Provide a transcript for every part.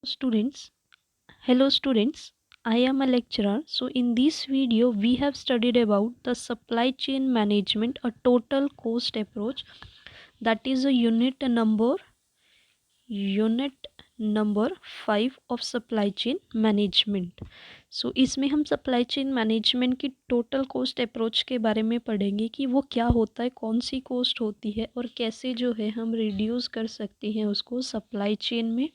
Students, hello students. I am a lecturer. So in this video we have studied about the supply chain management, a total cost approach. That is a unit number 5 of supply chain management. सो इसमें हम supply chain management की total cost approach के बारे में पढ़ेंगे कि वो क्या होता है, कौन सी कॉस्ट होती है और कैसे जो है हम रिड्यूस कर सकते हैं उसको सप्लाई चेन में,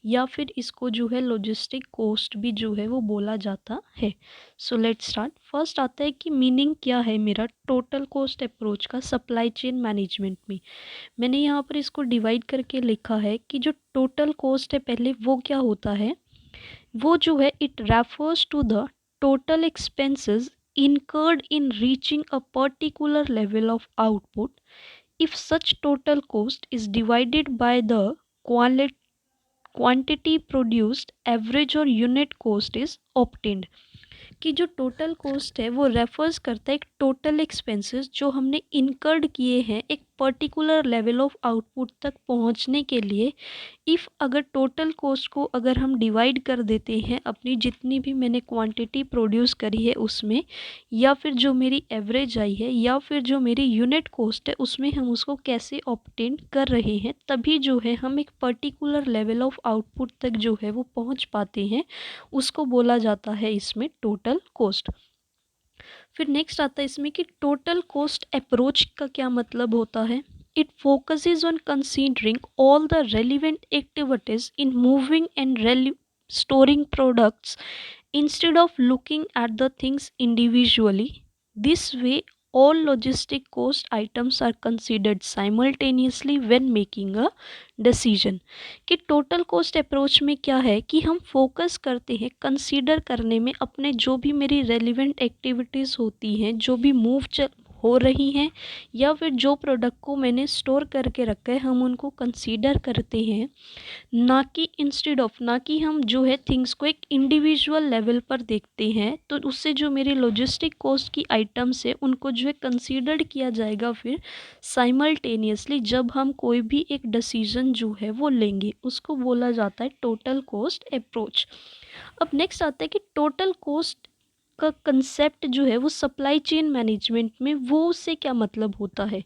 या फिर इसको जो है लॉजिस्टिक कॉस्ट भी जो है वो बोला जाता है। So let's start. फर्स्ट आता है कि मीनिंग क्या है मेरा टोटल कॉस्ट अप्रोच का सप्लाई चेन मैनेजमेंट में। मैंने यहाँ पर इसको डिवाइड करके लिखा है कि जो टोटल कॉस्ट है पहले वो क्या होता है, वो जो है it refers to the total expenses incurred in reaching a particular level of output if such total cost is divided by the quantity produced, average or unit cost is obtained। कि जो टोटल कॉस्ट है वो refers करता है एक total expenses जो हमने incurred किए हैं एक पर्टिकुलर लेवल ऑफ आउटपुट तक पहुंचने के लिए। इफ़ अगर टोटल कॉस्ट को अगर हम डिवाइड कर देते हैं अपनी जितनी भी मैंने क्वांटिटी प्रोड्यूस करी है उसमें, या फिर जो मेरी एवरेज आई है, या फिर जो मेरी यूनिट कॉस्ट है उसमें हम उसको कैसे ऑब्टेन कर रहे हैं, तभी जो है हम एक पर्टिकुलर लेवल ऑफ आउटपुट तक जो है वो पहुंच पाते हैं। उसको बोला जाता है इसमें टोटल कॉस्ट। फिर नेक्स्ट आता है इसमें कि टोटल कॉस्ट अप्रोच का क्या मतलब होता है। It focuses on considering all the relevant activities in moving and storing products instead of looking at the things individually. This way, all logistic cost items are considered simultaneously when making a decision। कि total cost approach में क्या है कि हम focus करते हैं consider करने में अपने जो भी मेरी रेलिवेंट एक्टिविटीज़ होती हैं, जो भी हो रही हैं, या फिर जो प्रोडक्ट को मैंने स्टोर करके रखा है हम उनको कंसीडर करते हैं, ना कि इंस्टेड ऑफ, ना कि हम जो है थिंग्स को एक इंडिविजुअल लेवल पर देखते हैं। तो उससे जो मेरी लॉजिस्टिक कॉस्ट की आइटम्स है उनको जो है कंसीडर्ड किया जाएगा फिर साइमल्टेनियसली जब हम कोई भी एक डिसीजन जो है वो लेंगे, उसको बोला जाता है टोटल कॉस्ट अप्रोच। अब नेक्स्ट आता है कि टोटल कॉस्ट का कंसेप्ट जो है वो सप्लाई चेन मैनेजमेंट में वो उससे क्या मतलब होता है।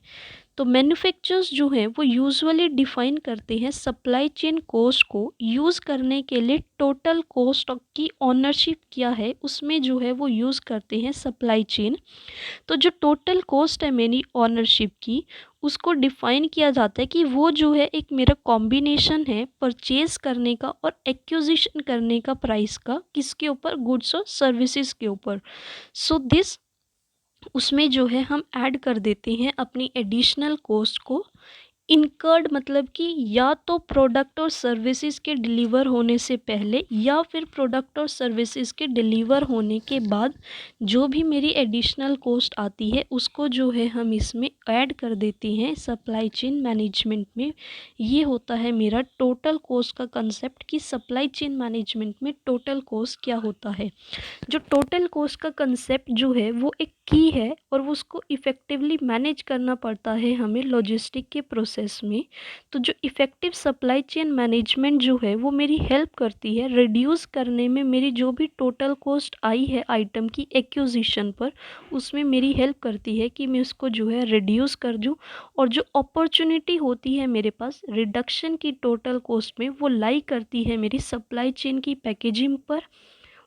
तो मैन्युफैक्चरर्स जो हैं वो यूजुअली डिफाइन करते हैं सप्लाई चेन कॉस्ट को यूज़ करने के लिए टोटल कॉस्ट की ऑनरशिप क्या है उसमें जो है वो यूज़ करते हैं सप्लाई चेन। तो जो टोटल कॉस्ट है मेरी ऑनरशिप की, उसको डिफ़ाइन किया जाता है कि वो जो है एक मेरा कॉम्बिनेशन है परचेज़ करने का और एक्विजिशन करने का प्राइस का, किसके ऊपर, गुड्स और सर्विसेज के ऊपर। सो दिस उसमें जो है हम ऐड कर देते हैं अपनी एडिशनल कॉस्ट को। इनकर्ड मतलब कि या तो प्रोडक्ट और सर्विसेज के डिलीवर होने से पहले या फिर प्रोडक्ट और सर्विसेज के डिलीवर होने के बाद जो भी मेरी एडिशनल कॉस्ट आती है उसको जो है हम इसमें ऐड कर देते हैं सप्लाई चेन मैनेजमेंट में। ये होता है मेरा टोटल कॉस्ट का कंसेप्ट कि सप्लाई चेन मैनेजमेंट में टोटल कॉस्ट क्या होता है। जो टोटल कॉस्ट का कंसेप्ट जो है वो एक की है और वो उसको इफ़ेक्टिवली मैनेज करना पड़ता है हमें लॉजिस्टिक के प्रोसेस में। तो जो इफ़ेक्टिव सप्लाई चेन मैनेजमेंट जो है वो मेरी हेल्प करती है रिड्यूस करने में, मेरी जो भी टोटल कॉस्ट आई है आइटम की एक्विजिशन पर उसमें मेरी हेल्प करती है कि मैं उसको जो है रिड्यूस कर दूँ। और जो अपॉर्चुनिटी होती है मेरे पास रिडक्शन की टोटल कॉस्ट में वो लाई करती है मेरी सप्लाई चेन की पैकेजिंग पर,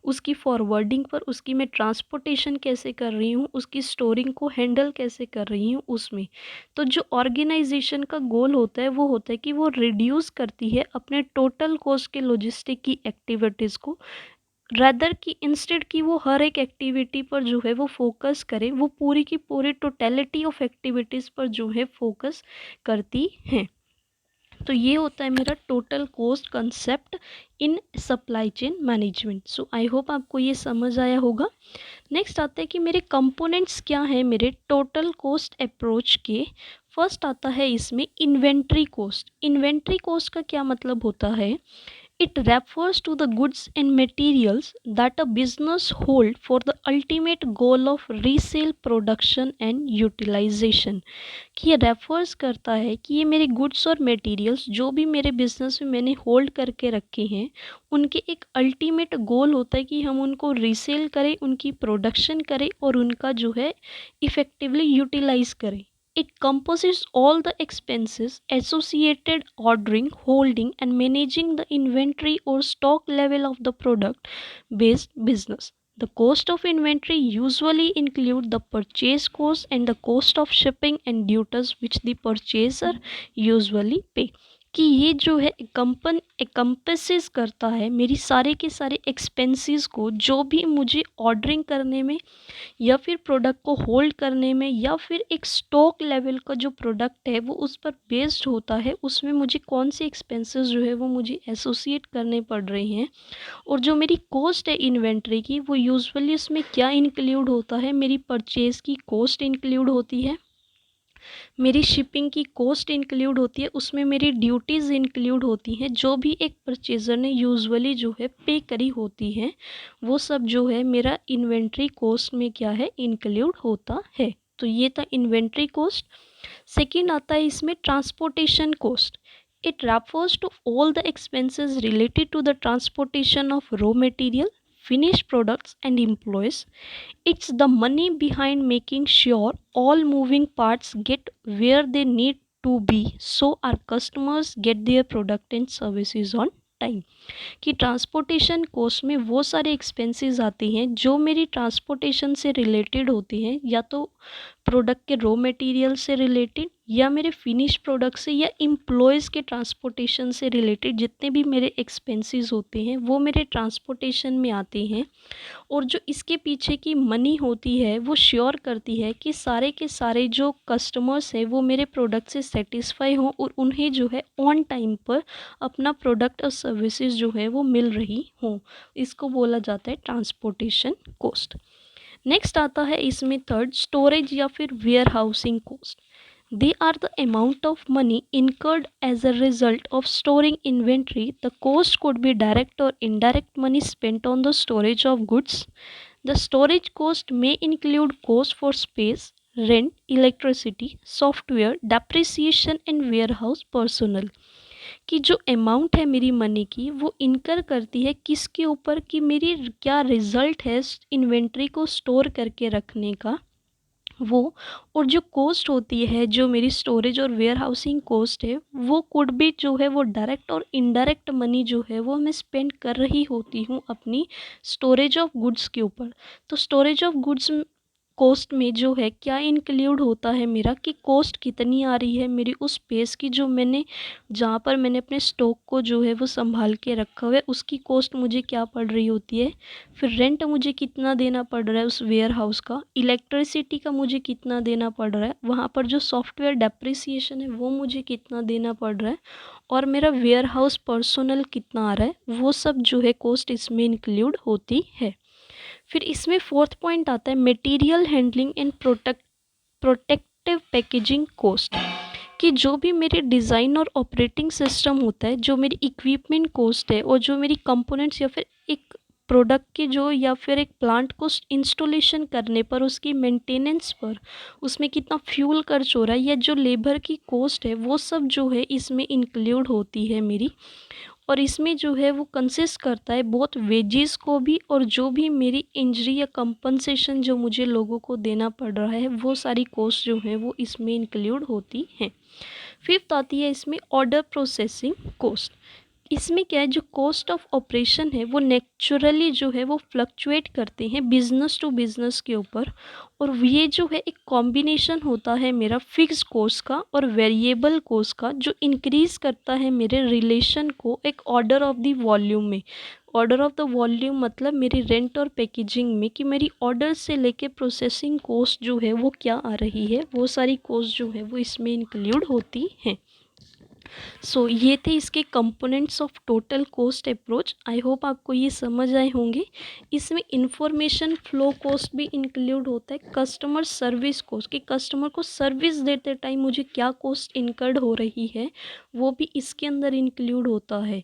उसकी फॉरवर्डिंग पर, उसकी मैं ट्रांसपोर्टेशन कैसे कर रही हूँ, उसकी स्टोरिंग को हैंडल कैसे कर रही हूँ उसमें। तो जो ऑर्गेनाइजेशन का गोल होता है वो होता है कि वो रिड्यूस करती है अपने टोटल कॉस्ट के लॉजिस्टिक की एक्टिविटीज़ को, रादर कि इंस्टेड कि वो हर एक एक्टिविटी पर जो है वो फोकस करे, वो पूरी की पूरी टोटलिटी ऑफ एक्टिविटीज़ पर जो है फोकस करती हैं। तो ये होता है मेरा total cost concept in supply chain management. So I hope आपको ये समझ आया होगा। नेक्स्ट आता है कि मेरे कंपोनेंट्स क्या हैं मेरे टोटल कॉस्ट अप्रोच के। फर्स्ट आता है इसमें इन्वेंट्री कॉस्ट। इन्वेंट्री कॉस्ट का क्या मतलब होता है। It refers to the goods and materials that a business hold for the ultimate goal of resale, production and utilization. कि ये रेफर्स करता है कि ये मेरे गुड्स और मटेरियल्स जो भी मेरे बिजनेस में मैंने होल्ड करके रखे हैं, उनके एक अल्टीमेट गोल होता है कि हम उनको रीसेल करें, उनकी प्रोडक्शन करें और उनका जो है इफ़ेक्टिवली यूटिलाइज करें. It composes all the expenses associated ordering, holding and managing the inventory or stock level of the product based business. The cost of inventory usually include the purchase cost and the cost of shipping and duties which the purchaser usually pay. कि ये जो है encompasses करता है मेरी सारे के सारे एक्सपेंसेस को, जो भी मुझे ऑर्डरिंग करने में या फिर प्रोडक्ट को होल्ड करने में या फिर एक स्टॉक लेवल का जो प्रोडक्ट है वो उस पर बेस्ड होता है, उसमें मुझे कौन से एक्सपेंसेस जो है वो मुझे एसोसिएट करने पड़ रहे हैं. और जो मेरी कॉस्ट है इन्वेंट्री की, वो यूजुअली उसमें क्या इंक्लूड होता है, मेरी परचेज़ की कॉस्ट इंक्लूड होती है, मेरी शिपिंग की कॉस्ट इंक्लूड होती है, उसमें मेरी ड्यूटीज़ इंक्लूड होती हैं, जो भी एक परचेज़र ने यूजुअली जो है पे करी होती हैं, वो सब जो है मेरा इन्वेंट्री कॉस्ट में क्या है इंक्लूड होता है. तो ये था इन्वेंट्री कॉस्ट. सेकंड आता है इसमें transportation cost. It refers to all the expenses related to the transportation of raw material, finished products and employees. It's the money behind making sure all moving parts get where they need to be so our customers get their product and services on time. कि transportation cost में वो सारे expenses आते हैं जो मेरी transportation से related होते हैं, या तो प्रोडक्ट के रॉ मटेरियल से रिलेटेड या मेरे फिनिश प्रोडक्ट से या एम्प्लॉयज़ के ट्रांसपोर्टेशन से रिलेटेड जितने भी मेरे एक्सपेंसेस होते हैं वो मेरे ट्रांसपोर्टेशन में आते हैं. और जो इसके पीछे की मनी होती है वो श्योर करती है कि सारे के सारे जो कस्टमर्स हैं वो मेरे प्रोडक्ट से सेटिस्फाई हों और उन्हें जो है ऑन टाइम पर अपना प्रोडक्ट और सर्विसेज जो है वो मिल रही हों. इसको बोला जाता है ट्रांसपोर्टेशन कॉस्ट. नेक्स्ट आता है इसमें थर्ड, स्टोरेज या फिर warehousing cost. They are the amount of money incurred as a result of storing inventory. The cost could be direct or indirect money spent on the storage of goods. The storage cost may include cost for space, rent, electricity, software, depreciation and warehouse personnel. कि जो amount है मेरी money की वो इनकर करती है किसके ऊपर, कि मेरी क्या रिज़ल्ट है इन्वेंट्री को स्टोर करके रखने का वो. और जो कॉस्ट होती है, जो मेरी स्टोरेज और वेयर हाउसिंग कॉस्ट है, वो कुड भी जो है वो डायरेक्ट और इनडायरेक्ट मनी जो है वो मैं स्पेंड कर रही होती हूँ अपनी स्टोरेज ऑफ गुड्स के ऊपर. तो स्टोरेज ऑफ गुड्स कॉस्ट में जो है क्या इंक्लूड होता है मेरा, कि कॉस्ट कितनी आ रही है मेरी उस स्पेस की जो मैंने, जहाँ पर मैंने अपने स्टॉक को जो है वो संभाल के रखा हुआ है, उसकी कॉस्ट मुझे क्या पड़ रही होती है. फिर रेंट मुझे कितना देना पड़ रहा है उस वेयर हाउस का, इलेक्ट्रिसिटी का मुझे कितना देना पड़ रहा है, वहाँ पर जो सॉफ्टवेयर डेप्रिसिएशन है वो मुझे कितना देना पड़ रहा है, और मेरा वेयर हाउस पर्सनल कितना आ रहा है, वो सब जो है कॉस्ट इसमें इंक्लूड होती है. फिर इसमें फोर्थ पॉइंट आता है material handling and protective packaging cost. कि जो भी मेरे डिज़ाइन और ऑपरेटिंग सिस्टम होता है, जो मेरी इक्विपमेंट कॉस्ट है और जो मेरी कंपोनेंट्स या फिर एक प्रोडक्ट के जो या फिर एक प्लांट को इंस्टॉलेशन करने पर उसकी मेंटेनेंस पर उसमें कितना फ्यूल खर्च हो रहा है या जो लेबर की कॉस्ट है, वो सब जो है इसमें इंक्लूड होती है मेरी. और इसमें जो है वो कंसिस्ट करता है बहुत वेजेस को भी, और जो भी मेरी इंजरी या कंपनसेशन जो मुझे लोगों को देना पड़ रहा है वो सारी कॉस्ट जो है वो इसमें इंक्लूड होती हैं. फिफ्थ आती है इसमें ऑर्डर प्रोसेसिंग कॉस्ट. इसमें क्या है, जो कॉस्ट ऑफ ऑपरेशन है वो नेचुरली जो है वो फ्लक्चुएट करते हैं बिजनेस टू बिजनेस के ऊपर. और ये जो है एक कॉम्बिनेशन होता है मेरा फिक्स कॉस्ट का और वेरिएबल कॉस्ट का, जो इंक्रीज करता है मेरे रिलेशन को एक ऑर्डर ऑफ द वॉल्यूम में. ऑर्डर ऑफ द वॉल्यूम मतलब मेरी रेंट और पैकेजिंग में, कि मेरी ऑर्डर से लेके प्रोसेसिंग कॉस्ट जो है वो क्या आ रही है, वो सारी कॉस्ट जो है वो इसमें इंक्लूड होती हैं. सो ये थे इसके components of total cost approach. I hope आपको ये समझ आए होंगे. इसमें इंफॉर्मेशन फ्लो कॉस्ट भी इंक्लूड होता है, कस्टमर सर्विस कॉस्ट, कि कस्टमर को सर्विस देते टाइम मुझे क्या कॉस्ट इनकर्ड हो रही है वो भी इसके अंदर इंक्लूड होता है.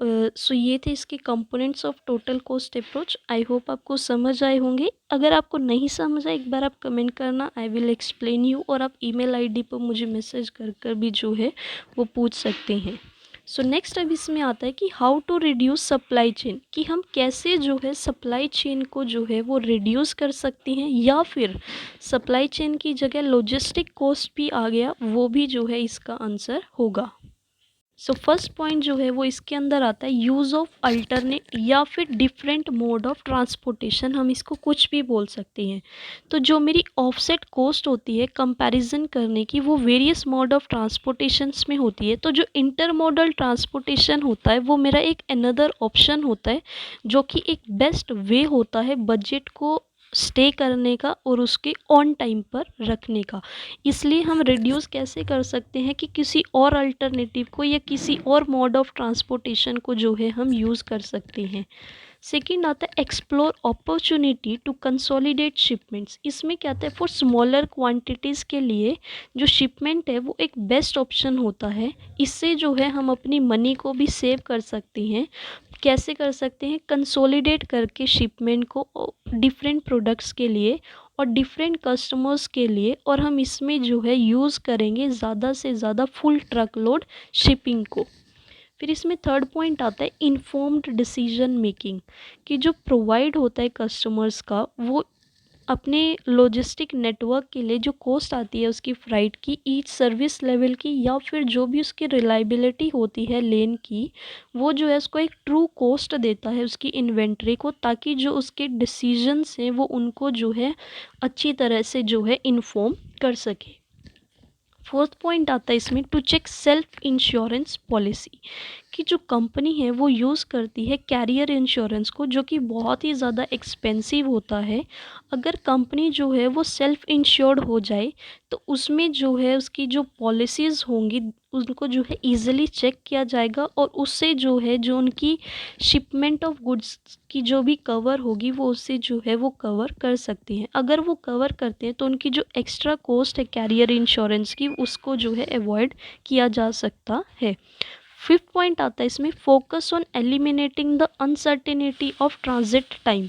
सो ये थे इसके components of total cost approach. I hope आपको समझ आए होंगे। अगर आपको नहीं समझ आए एक बार आप कमेंट करना, आई विल एक्सप्लेन यू, और आप ईमेल आईडी पर मुझे मैसेज कर कर भी जो है वो पूछ सकते हैं। सो नेक्स्ट अब इसमें आता है कि how to reduce supply chain, कि हम कैसे जो है सप्लाई चेन को जो है वो रिड्यूस कर सकते हैं, या फिर सप्लाई चेन की जगह लॉजिस्टिक कॉस्ट भी आ गया, वो भी जो है इसका आंसर होगा। सो फर्स्ट पॉइंट जो है वो इसके अंदर आता है यूज़ ऑफ अल्टरनेट या फिर डिफरेंट मोड ऑफ ट्रांसपोर्टेशन, हम इसको कुछ भी बोल सकते हैं। तो जो मेरी ऑफसेट कॉस्ट होती है कंपैरिजन करने की, वो वेरियस मोड ऑफ ट्रांसपोर्टेशंस में होती है। तो जो इंटरमोडल ट्रांसपोर्टेशन होता है वो मेरा एक अनदर ऑप्शन होता है, जो कि एक बेस्ट वे होता है बजट को स्टे करने का और उसके ऑन टाइम पर रखने का। इसलिए हम रिड्यूस कैसे कर सकते हैं कि किसी और अल्टरनेटिव को या किसी और मोड ऑफ ट्रांसपोर्टेशन को जो है हम यूज़ कर सकते हैं। सेकेंड आता है explore opportunity to consolidate shipments. इसमें क्या आता है, फॉर स्मॉलर क्वांटिटीज़ के लिए जो शिपमेंट है वो एक बेस्ट ऑप्शन होता है। इससे जो है हम अपनी मनी को भी सेव कर सकते हैं। कैसे कर सकते हैं, कंसोलिडेट करके शिपमेंट को डिफरेंट प्रोडक्ट्स के लिए और डिफरेंट कस्टमर्स के लिए, और हम इसमें जो है यूज़ करेंगे ज़्यादा से ज़्यादा फुल ट्रक लोड शिपिंग को। फिर इसमें थर्ड पॉइंट आता है इन्फॉर्म्ड डिसीजन मेकिंग, कि जो प्रोवाइड होता है कस्टमर्स का, वो अपने लॉजिस्टिक नेटवर्क के लिए जो कॉस्ट आती है उसकी फ़्राइट की, ईच सर्विस लेवल की, या फिर जो भी उसकी रिलायबिलिटी होती है लेन की, वो जो है उसको एक ट्रू कॉस्ट देता है उसकी इन्वेंट्री को, ताकि जो उसके डिसीजंस हैं वो उनको जो है अच्छी तरह से जो है इन्फॉर्म कर सके। फोर्थ पॉइंट आता है इसमें to check self insurance policy, कि जो कंपनी है वो यूज़ करती है कैरियर इंश्योरेंस को, जो कि बहुत ही ज़्यादा एक्सपेंसिव होता है। अगर कंपनी जो है वो सेल्फ इंश्योर्ड हो जाए तो उसमें जो है उसकी जो पॉलिसीज़ होंगी उनको जो है ईज़िली चेक किया जाएगा, और उससे जो है जो उनकी शिपमेंट ऑफ गुड्स की जो भी कवर होगी वो उससे जो है वो कवर कर सकती हैं। अगर वो कवर करते हैं तो उनकी जो एक्स्ट्रा कॉस्ट है कैरियर इंश्योरेंस की, उसको जो है अवॉइड किया जा सकता है। फिफ्थ पॉइंट आता है इसमें focus on eliminating the uncertainty of transit time.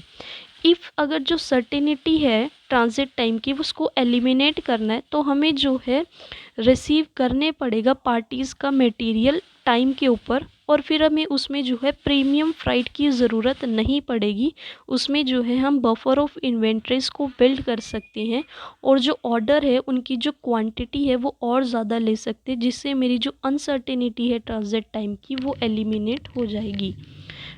If अगर जो सर्टेनिटी है ट्रांजिट टाइम की उसको एलिमिनेट करना है तो हमें जो है रिसीव करने पड़ेगा पार्टीज़ का मटेरियल टाइम के ऊपर, और फिर हमें उसमें जो है प्रीमियम फ्राइट की ज़रूरत नहीं पड़ेगी। उसमें जो है हम बफर ऑफ इन्वेंट्रीज को बिल्ड कर सकते हैं, और जो ऑर्डर है उनकी जो क्वांटिटी है वो और ज़्यादा ले सकते हैं, जिससे मेरी जो अनसर्टेनिटी है ट्रांजिट टाइम की वो एलिमिनेट हो जाएगी।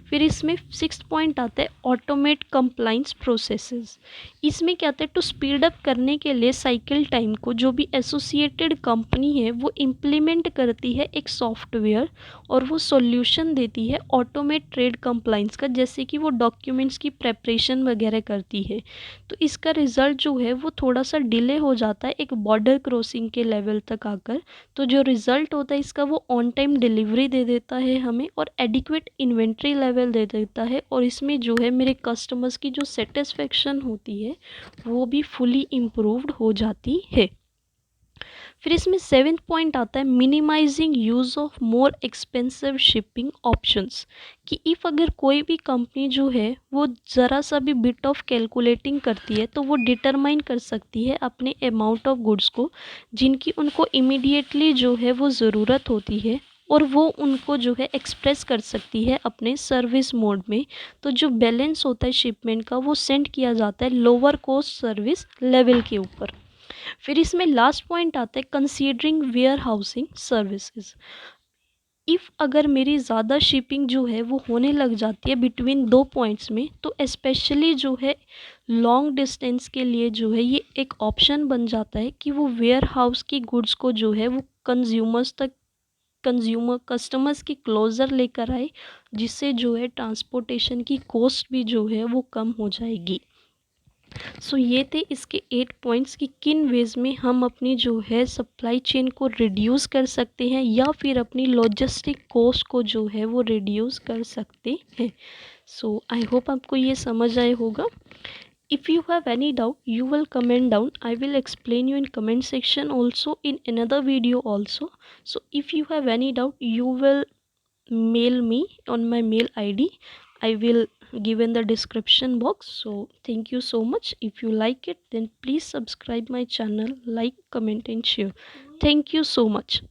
फिर इसमें सिक्स्थ पॉइंट आता है ऑटोमेट कंप्लाइंस प्रोसेसेस। इसमें क्या आता है, टू स्पीड अप करने के लिए साइकिल टाइम को जो भी एसोसिएटेड कंपनी है वो इम्प्लीमेंट करती है एक सॉफ्टवेयर, और वो सॉल्यूशन देती है ऑटोमेट ट्रेड कंप्लाइंस का, जैसे कि वो डॉक्यूमेंट्स की प्रेपरेशन वगैरह करती है। तो इसका रिज़ल्ट जो है वो थोड़ा सा डिले हो जाता है एक बॉर्डर क्रॉसिंग के लेवल तक आकर। तो जो रिज़ल्ट होता है इसका वो ऑन टाइम डिलीवरी दे देता है हमें, और एडिक्वेट इन्वेंट्री लेवल दे देता है, और इसमें जो है मेरे कस्टमर्स की जो सेटिस्फेक्शन होती है वो भी फुली इम्प्रूव्ड हो जाती है। फिर इसमें सेवेंथ पॉइंट आता है minimising use of more expensive shipping options, कि इफ़ अगर कोई भी कंपनी जो है वो ज़रा सा भी बिट ऑफ कैलकुलेटिंग करती है तो वो डिटरमाइन कर सकती है अपने अमाउंट ऑफ गुड्स को जिनकी उनको इमीडिएटली जो है वो ज़रूरत होती है, और वो उनको जो है एक्सप्रेस कर सकती है अपने सर्विस मोड में। तो जो बैलेंस होता है शिपमेंट का वो सेंड किया जाता है लोअर कॉस्ट सर्विस लेवल के ऊपर। फिर इसमें लास्ट पॉइंट आता है considering warehousing services. If अगर मेरी ज़्यादा शिपिंग जो है वो होने लग जाती है बिटवीन दो पॉइंट्स में, तो स्पेशली जो है लॉन्ग डिस्टेंस के लिए जो है ये एक ऑप्शन बन जाता है कि वो वेयर हाउस की गुड्स को जो है वो कंज्यूमर कस्टमर्स की क्लोज़र लेकर आए, जिससे जो है ट्रांसपोर्टेशन की कॉस्ट भी जो है वो कम हो जाएगी। सो ये थे इसके 8 पॉइंट्स कि किन वेज में हम अपनी जो है सप्लाई चेन को रिड्यूस कर सकते हैं, या फिर अपनी लॉजिस्टिक कॉस्ट को जो है वो रिड्यूस कर सकते हैं। सो आई होप आपको ये समझ आए होगा। If you have any doubt, you will comment down. I will explain you in comment section also in another video also. So if you have any doubt, you will mail me on my mail ID. I will give in the description box. So thank you so much. If you like it, then please subscribe my channel, like, comment and share. Thank you so much.